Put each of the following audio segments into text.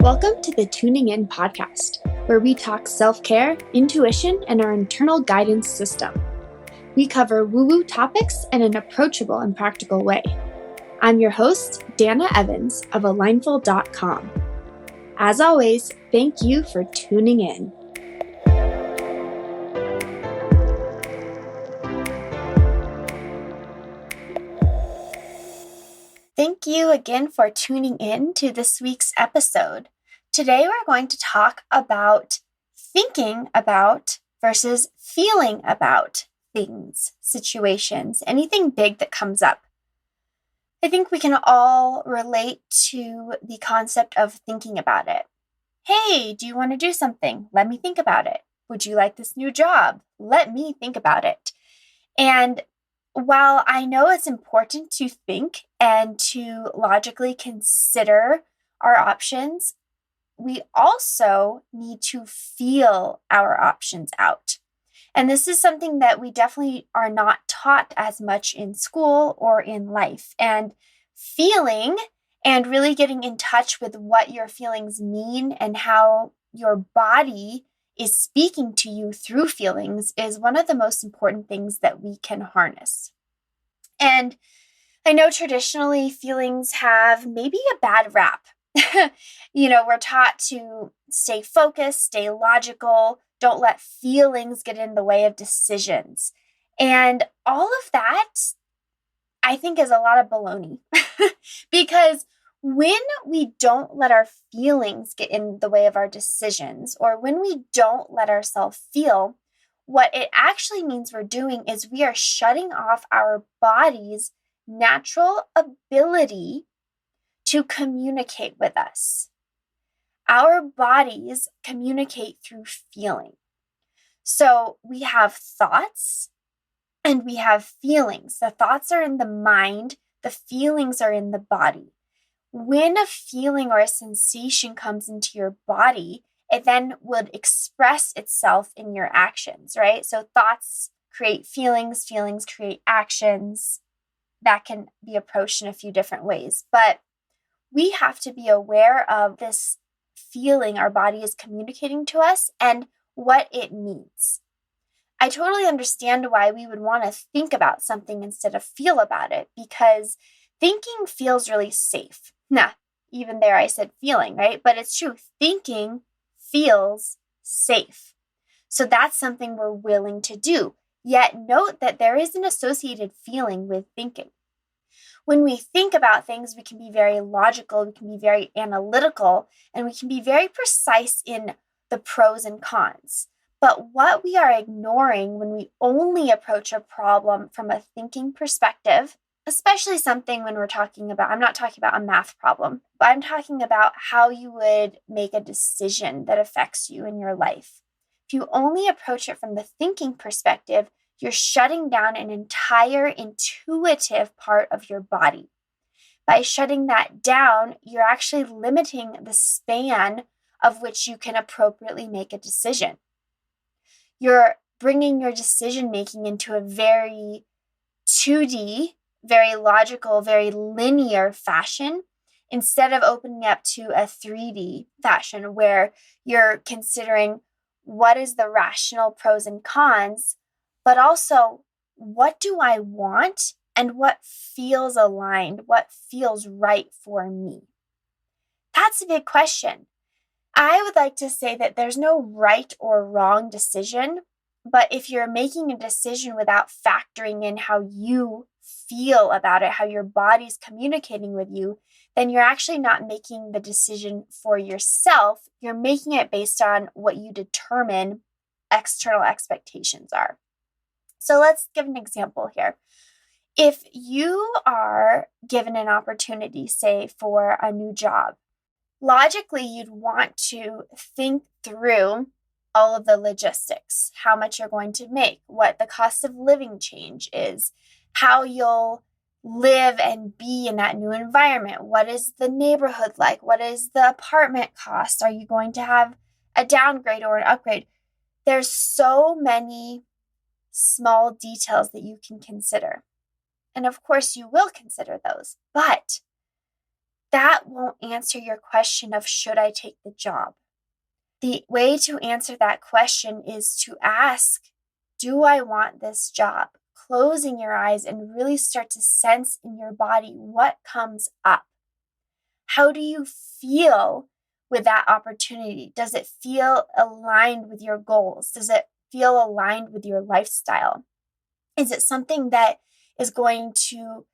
Welcome to the Tuning In podcast, where we talk self-care, intuition, and our internal guidance system. We cover woo-woo topics in an approachable and practical way. I'm your host, Dana Evans of Alignful.com. As always, thank you for tuning in. Thank you again for tuning in to this week's episode. Today we're going to talk about thinking about versus feeling about things, situations, anything big that comes up. I think we can all relate to the concept of thinking about it. Hey, do you want to do something? Let me think about it. Would you like this new job? Let me think about it. And while I know it's important to think and to logically consider our options, we also need to feel our options out. And this is something that we definitely are not taught as much in school or in life. And feeling and really getting in touch with what your feelings mean and how your body is speaking to you through feelings is one of the most important things that we can harness. And I know traditionally feelings have maybe a bad rap. We're taught to stay focused, stay logical, don't let feelings get in the way of decisions. And all of that, I think, is a lot of baloney. Because when we don't let our feelings get in the way of our decisions, or when we don't let ourselves feel, what it actually means we're doing is we are shutting off our body's natural ability to communicate with us. Our bodies communicate through feeling. So we have thoughts and we have feelings. The thoughts are in the mind, the feelings are in the body. When a feeling or a sensation comes into your body, it then would express itself in your actions, right? So thoughts create feelings, feelings create actions. That can be approached in a few different ways. But we have to be aware of this feeling our body is communicating to us and what it means. I totally understand why we would want to think about something instead of feel about it, because thinking feels really safe. Even there I said feeling, right? But it's true. Thinking feels safe. So that's something we're willing to do. Yet note that there is an associated feeling with thinking. When we think about things, we can be very logical, we can be very analytical, and we can be very precise in the pros and cons. But what we are ignoring when we only approach a problem from a thinking perspective, especially something when we're talking about, I'm not talking about a math problem, but I'm talking about how you would make a decision that affects you in your life. If you only approach it from the thinking perspective, you're shutting down an entire intuitive part of your body. By shutting that down, you're actually limiting the span of which you can appropriately make a decision. You're bringing your decision making into a very 2D, very logical, very linear fashion, instead of opening up to a 3D fashion where you're considering what is the rational pros and cons, but also what do I want and what feels aligned, what feels right for me. That's a big question. I would like to say that there's no right or wrong decision, but if you're making a decision without factoring in how you feel about it, how your body's communicating with you, then you're actually not making the decision for yourself. You're making it based on what you determine external expectations are. So let's give an example here. If you are given an opportunity, say, for a new job, logically, you'd want to think through all of the logistics, how much you're going to make, what the cost of living change is, how you'll live and be in that new environment. What is the neighborhood like? What is the apartment cost? Are you going to have a downgrade or an upgrade? There's so many small details that you can consider. And of course, you will consider those. But that won't answer your question of should I take the job. The way to answer that question is to ask, do I want this job? Closing your eyes and really start to sense in your body what comes up. How do you feel with that opportunity? Does it feel aligned with your goals? Does it feel aligned with your lifestyle? Is it something that is going to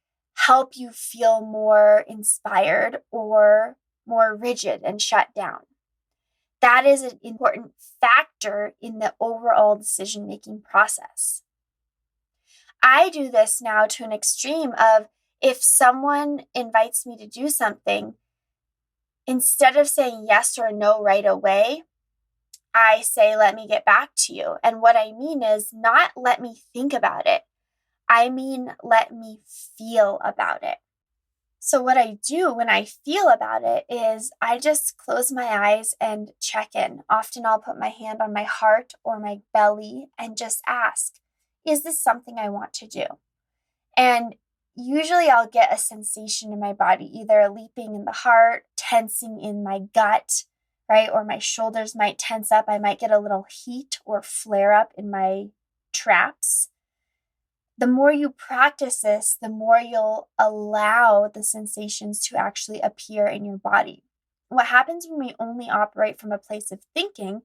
help you feel more inspired or more rigid and shut down? That is an important factor in the overall decision-making process. I do this now to an extreme of if someone invites me to do something, instead of saying yes or no right away, I say, let me get back to you. And what I mean is not let me think about it. I mean, let me feel about it. So what I do when I feel about it is I just close my eyes and check in. Often I'll put my hand on my heart or my belly and just ask, is this something I want to do? And usually I'll get a sensation in my body, either a leaping in the heart, tensing in my gut, right? Or my shoulders might tense up. I might get a little heat or flare up in my traps. The more you practice this, the more you'll allow the sensations to actually appear in your body. What happens when we only operate from a place of thinking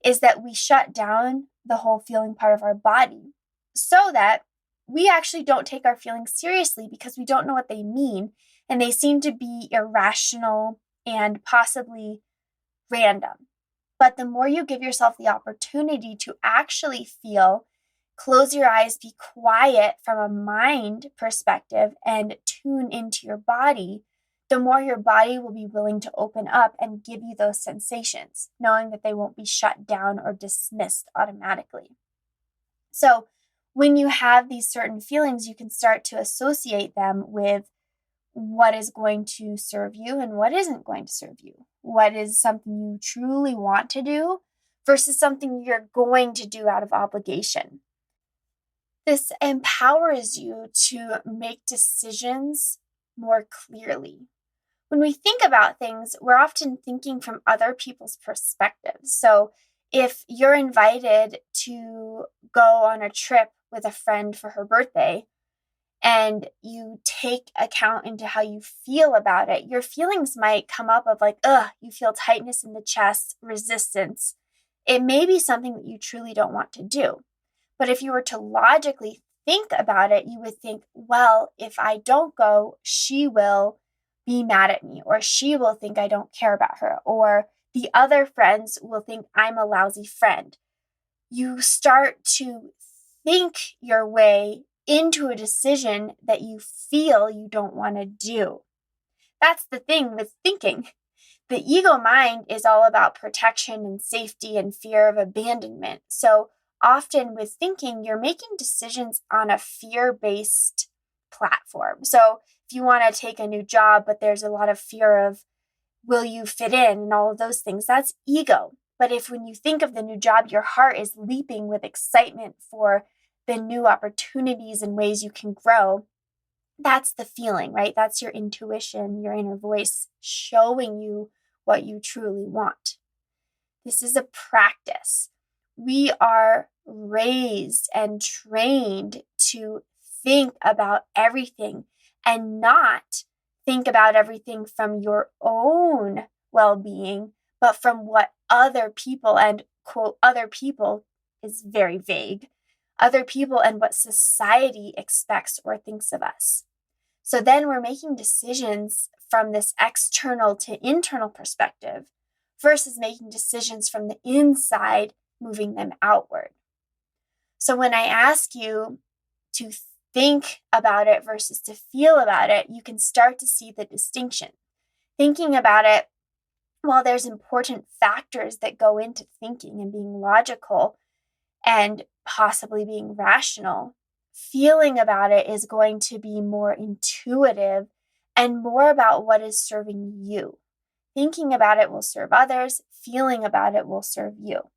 is that we shut down the whole feeling part of our body so that we actually don't take our feelings seriously because we don't know what they mean and they seem to be irrational and possibly random. But the more you give yourself the opportunity to actually feel, close your eyes, be quiet from a mind perspective, and tune into your body, the more your body will be willing to open up and give you those sensations, knowing that they won't be shut down or dismissed automatically. So when you have these certain feelings, you can start to associate them with what is going to serve you and what isn't going to serve you. What is something you truly want to do versus something you're going to do out of obligation. This empowers you to make decisions more clearly. When we think about things, we're often thinking from other people's perspectives. So if you're invited to go on a trip with a friend for her birthday and you take account into how you feel about it, your feelings might come up of like, you feel tightness in the chest, resistance. It may be something that you truly don't want to do. But if you were to logically think about it, you would think, well, if I don't go, she will be mad at me, or she will think I don't care about her, or the other friends will think I'm a lousy friend. You start to think your way into a decision that you feel you don't want to do. That's the thing with thinking. The ego mind is all about protection and safety and fear of abandonment. So often with thinking, you're making decisions on a fear-based platform. So if you want to take a new job, but there's a lot of fear of, will you fit in and all of those things, that's ego. But if when you think of the new job, your heart is leaping with excitement for the new opportunities and ways you can grow, that's the feeling, right? That's your intuition, your inner voice showing you what you truly want. This is a practice. We are raised and trained to think about everything and not think about everything from your own well-being, but from what other people, and quote, other people is very vague, other people and what society expects or thinks of us. So then we're making decisions from this external to internal perspective versus making decisions from the inside, moving them outward. So when I ask you to think about it versus to feel about it, you can start to see the distinction. Thinking about it, while there's important factors that go into thinking and being logical and possibly being rational, feeling about it is going to be more intuitive and more about what is serving you. Thinking about it will serve others. Feeling about it will serve you.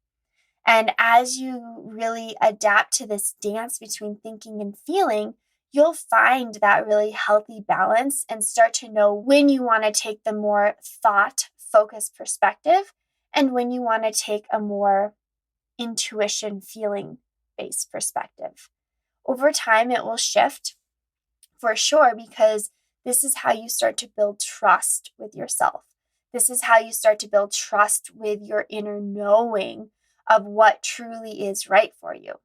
And as you really adapt to this dance between thinking and feeling, you'll find that really healthy balance and start to know when you want to take the more thought-focused perspective and when you want to take a more intuition, feeling-based perspective. Over time, it will shift for sure, because this is how you start to build trust with yourself. This is how you start to build trust with your inner knowing of what truly is right for you.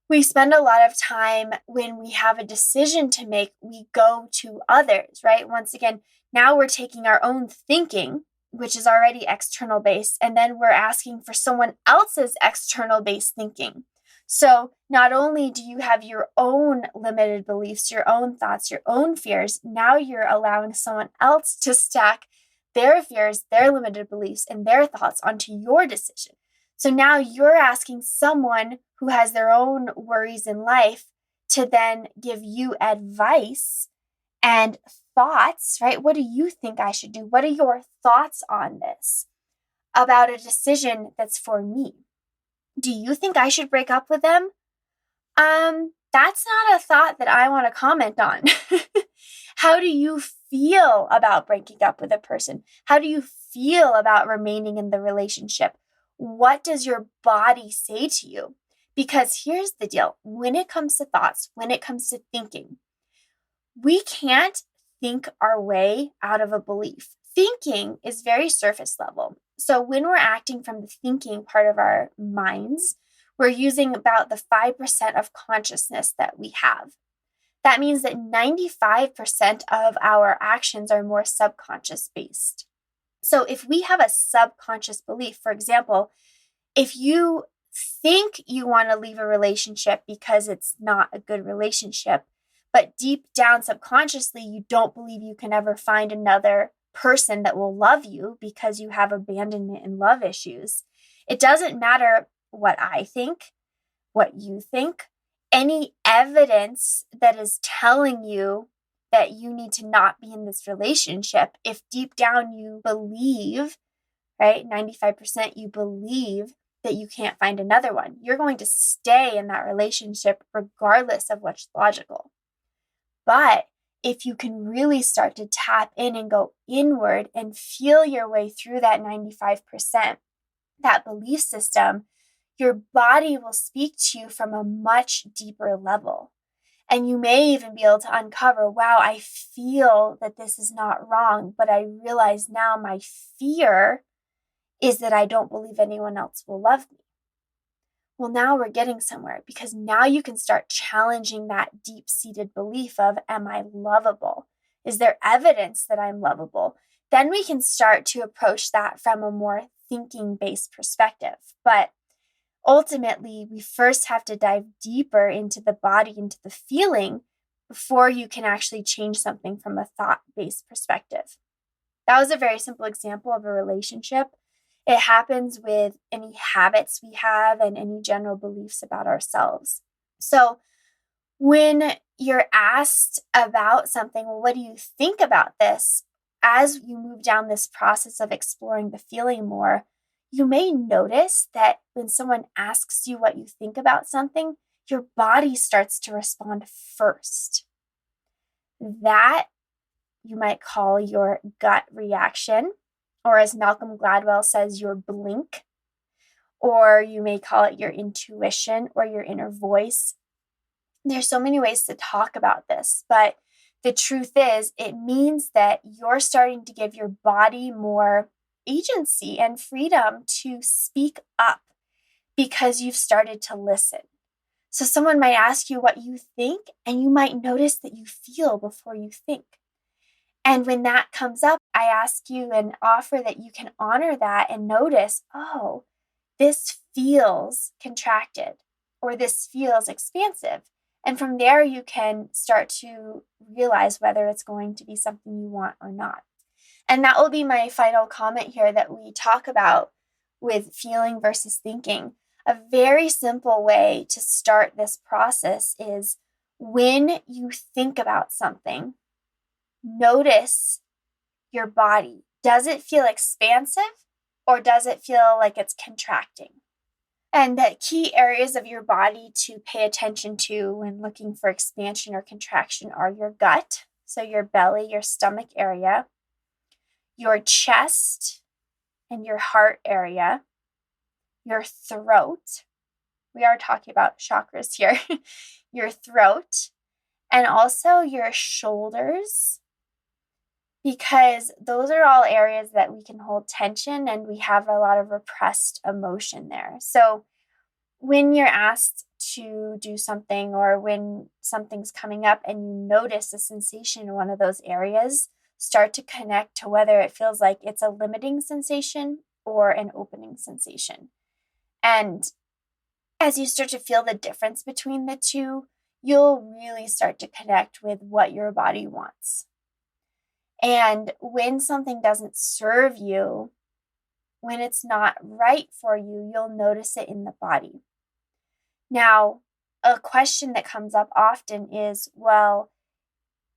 We spend a lot of time when we have a decision to make, we go to others, right? Once again, now we're taking our own thinking, which is already external based, and then we're asking for someone else's external based thinking. So not only do you have your own limited beliefs, your own thoughts, your own fears, now you're allowing someone else to stack their fears, their limited beliefs, and their thoughts onto your decision. So now you're asking someone who has their own worries in life to then give you advice and thoughts, right? What do you think I should do? What are your thoughts on this about a decision that's for me? Do you think I should break up with them? That's not a thought that I want to comment on. How do you feel about breaking up with a person? How do you feel about remaining in the relationship? What does your body say to you? Because here's the deal. When it comes to thoughts, when it comes to thinking, we can't think our way out of a belief. Thinking is very surface level. So when we're acting from the thinking part of our minds, we're using about the 5% of consciousness that we have. That means that 95% of our actions are more subconscious based. So if we have a subconscious belief, for example, if you think you want to leave a relationship because it's not a good relationship, but deep down subconsciously, you don't believe you can ever find another person that will love you because you have abandonment and love issues. It doesn't matter what I think, what you think, any evidence that is telling you that you need to not be in this relationship. If deep down you believe, right, 95% you believe that you can't find another one, you're going to stay in that relationship regardless of what's logical. But if you can really start to tap in and go inward and feel your way through that 95%, that belief system, your body will speak to you from a much deeper level. And you may even be able to uncover, wow, I feel that this is not wrong, but I realize now my fear is that I don't believe anyone else will love me. Well, now we're getting somewhere, because now you can start challenging that deep-seated belief of, am I lovable? Is there evidence that I'm lovable? Then we can start to approach that from a more thinking-based perspective. But ultimately, we first have to dive deeper into the body, into the feeling, before you can actually change something from a thought-based perspective. That was a very simple example of a relationship. It happens with any habits we have and any general beliefs about ourselves. So when you're asked about something, well, what do you think about this? As you move down this process of exploring the feeling more, you may notice that when someone asks you what you think about something, your body starts to respond first. That you might call your gut reaction, or as Malcolm Gladwell says, your blink, or you may call it your intuition or your inner voice. There's so many ways to talk about this, but the truth is, it means that you're starting to give your body more agency and freedom to speak up because you've started to listen. So someone might ask you what you think, and you might notice that you feel before you think. And when that comes up, I ask you and offer that you can honor that and notice, oh, this feels contracted, or this feels expansive. And from there, you can start to realize whether it's going to be something you want or not. And that will be my final comment here that we talk about with feeling versus thinking. A very simple way to start this process is when you think about something, notice your body. Does it feel expansive, or does it feel like it's contracting? And the key areas of your body to pay attention to when looking for expansion or contraction are your gut, so your belly, your stomach area, your chest and your heart area, your throat. We are talking about chakras here. Your throat, and also your shoulders, because those are all areas that we can hold tension and we have a lot of repressed emotion there. So when you're asked to do something or when something's coming up and you notice a sensation in one of those areas, start to connect to whether it feels like it's a limiting sensation or an opening sensation. And as you start to feel the difference between the two, you'll really start to connect with what your body wants. And when something doesn't serve you, when it's not right for you, you'll notice it in the body. Now, a question that comes up often is, well,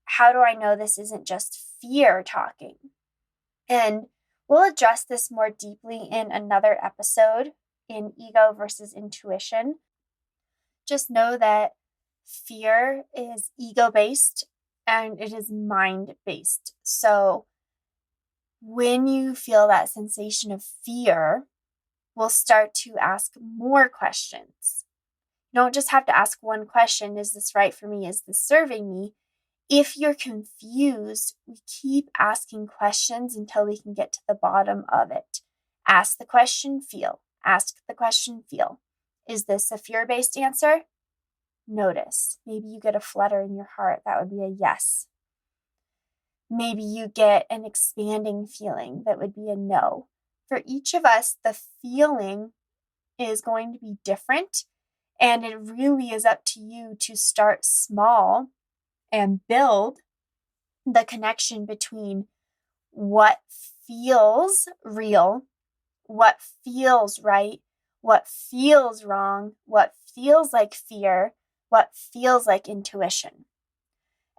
how do I know this isn't just fear talking? And we'll address this more deeply in another episode in ego versus intuition. Just know that fear is ego-based and it is mind-based. So when you feel that sensation of fear, we'll start to ask more questions. You don't just have to ask one question, is this right for me? Is this serving me? If you're confused, we keep asking questions until we can get to the bottom of it. Ask the question, feel. Ask the question, feel. Is this a fear-based answer? Notice. Maybe you get a flutter in your heart. That would be a yes. Maybe you get an expanding feeling. That would be a no. For each of us, the feeling is going to be different, and it really is up to you to start small and build the connection between what feels real, what feels right, what feels wrong, what feels like fear, what feels like intuition.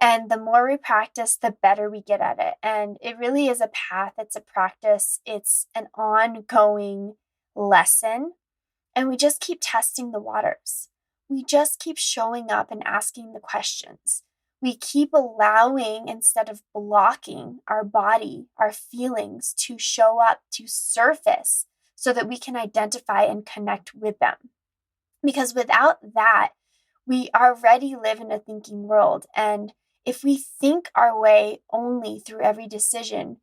And the more we practice, the better we get at it. And it really is a path. It's a practice. It's an ongoing lesson. And we just keep testing the waters. We just keep showing up and asking the questions. We keep allowing, instead of blocking, our body, our feelings to show up, to surface, so that we can identify and connect with them. Because without that, we already live in a thinking world. And if we think our way only through every decision,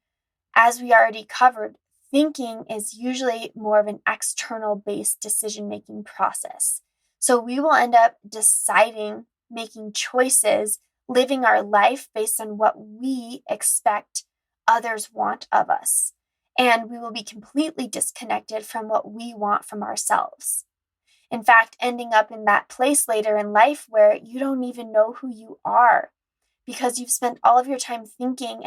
as we already covered, thinking is usually more of an external-based decision-making process. So we will end up deciding, making choices, living our life based on what we expect others want of us. And we will be completely disconnected from what we want from ourselves. In fact, ending up in that place later in life where you don't even know who you are because you've spent all of your time thinking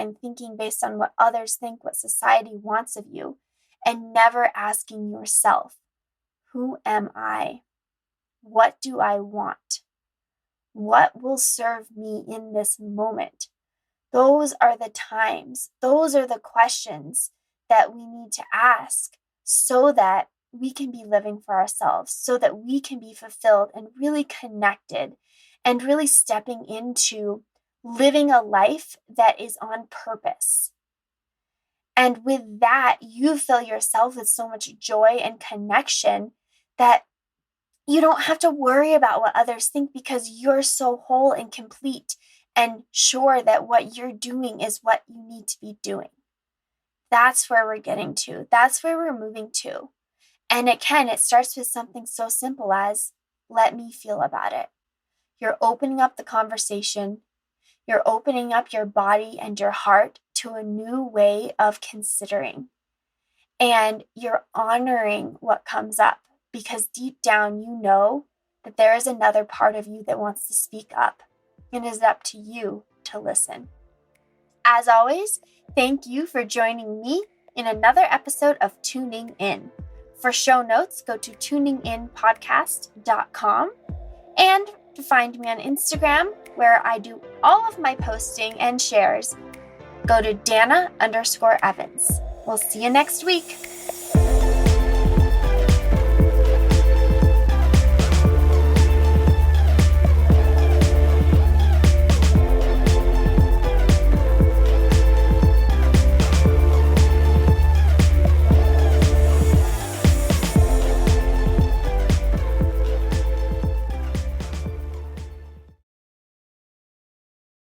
based on what others think, what society wants of you, and never asking yourself, who am I? What do I want? What will serve me in this moment? Those are the times, those are the questions that we need to ask so that we can be living for ourselves, so that we can be fulfilled and really connected and really stepping into living a life that is on purpose. And with that, you fill yourself with so much joy and connection that you don't have to worry about what others think because you're so whole and complete and sure that what you're doing is what you need to be doing. That's where we're getting to. That's where we're moving to. And it starts with something so simple as, let me feel about it. You're opening up the conversation. You're opening up your body and your heart to a new way of considering. And you're honoring what comes up because deep down you know that there is another part of you that wants to speak up. And it is up to you to listen. As always, thank you for joining me in another episode of Tuning In. For show notes, go to tuninginpodcast.com. And to find me on Instagram, where I do all of my posting and shares, go to Dana_Evans. We'll see you next week.